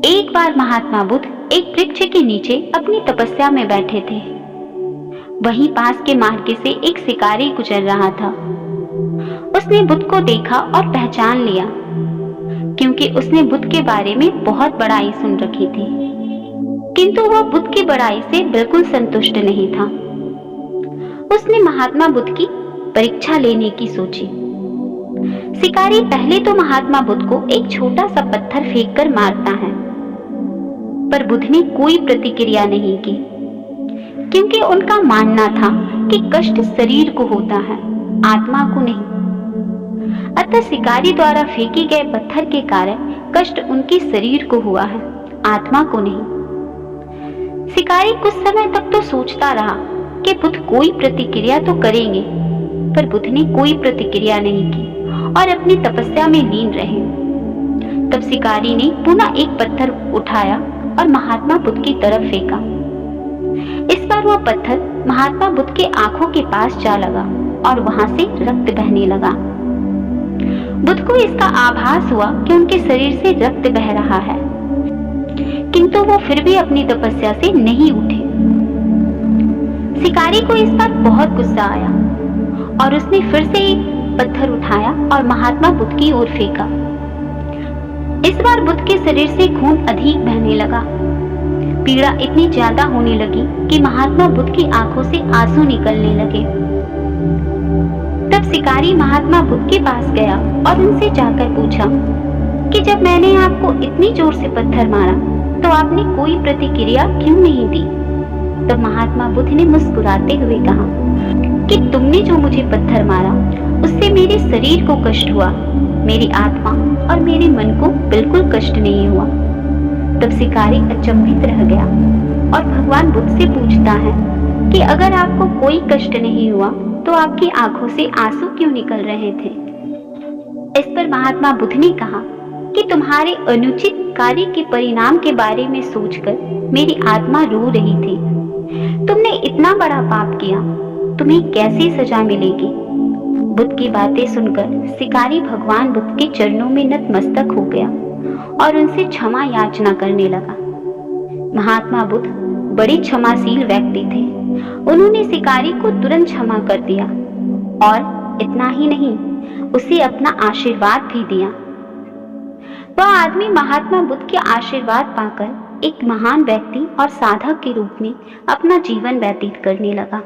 एक बार महात्मा बुद्ध एक वृक्ष के नीचे अपनी तपस्या में बैठे थे। वहीं पास के मार्ग से एक शिकारी गुजर रहा था। उसने बुद्ध को देखा और पहचान लिया, क्योंकि उसने बुद्ध के बारे में बहुत बड़ाई सुन रखी थी। किंतु वह बुद्ध की बड़ाई से बिल्कुल संतुष्ट नहीं था। उसने महात्मा बुद्ध की परीक्षा लेने की सोची। शिकारी पहले तो महात्मा बुद्ध को एक छोटा सा पत्थर फेंककर मारता है, पर बुद्ध ने कोई प्रतिक्रिया नहीं की, क्योंकि उनका मानना था कि कष्ट शरीर को होता है, आत्मा को नहीं। अतः शिकारी द्वारा फेंके गए पत्थर के कारण कष्ट उनके शरीर को हुआ है, आत्मा को नहीं। शिकारी कुछ समय तक तो सोचता रहा कि बुद्ध कोई प्रतिक्रिया तो करेंगे, पर बुद्ध ने कोई प्रतिक्रिया नहीं की और अपनी तपस्या में लीन रहे। तब शिकारी ने पुनः एक पत्थर उठाया और महात्मा बुद्ध की तरफ फेंका। इस बार वह पत्थर महात्मा बुद्ध के आंखों के पास जा लगा और वहां से रक्त बहने लगा। बुद्ध को इसका आभास हुआ कि उनके शरीर से रक्त बह रहा है, किंतु वो फिर भी अपनी तपस्या से नहीं उठे। शिकारी को इस बार बहुत गुस्सा आया और उसने फिर से एक पत्थर उठाया और महात्मा बुद्ध की ओर फेंका। इस बार बुद्ध के शरीर से खून अधिक बहने लगा। पीड़ा इतनी ज्यादा होने लगी कि महात्मा बुद्ध की आंखों से आंसू निकलने लगे। तब शिकारी महात्मा बुद्ध के पास गया और उनसे जाकर पूछा कि जब मैंने आपको इतनी जोर से पत्थर मारा तो आपने कोई प्रतिक्रिया क्यों नहीं दी? तब महात्मा बुद्ध ने मुस्कुराते हुए कहा कि तुमने जो मुझे पत्थर मारा उससे मेरे शरीर को कष्ट हुआ, मेरी आत्मा और मेरे मन को बिल्कुल कष्ट नहीं हुआ। तब शिकारी अचंभित रह गया और भगवान बुद्ध से पूछता है कि अगर आपको कोई कष्ट नहीं हुआ तो आपकी आंखों से आंसू क्यों निकल रहे थे? इस पर महात्मा बुद्ध ने कहा कि तुम्हारे अनुचित कार्य के परिणाम के बारे में सोचकर मेरी आत्मा रो रही थी। तुमने इतना बड़ा पाप किया, तुम्हें कैसी सजा मिलेगी? बुद्ध की बातें सुनकर शिकारी भगवान बुद्ध के चरणों में नतमस्तक हो गया और उनसे क्षमा याचना करने लगा। महात्मा बुद्ध बड़े क्षमाशील व्यक्ति थे। उन्होंने शिकारी को तुरंत क्षमा कर दिया और इतना ही नहीं, उसे अपना आशीर्वाद भी दिया। वह आदमी महात्मा बुद्ध के आशीर्वाद पाकर एक महान व्यक्ति और साधक के रूप में अपना जीवन व्यतीत करने लगा।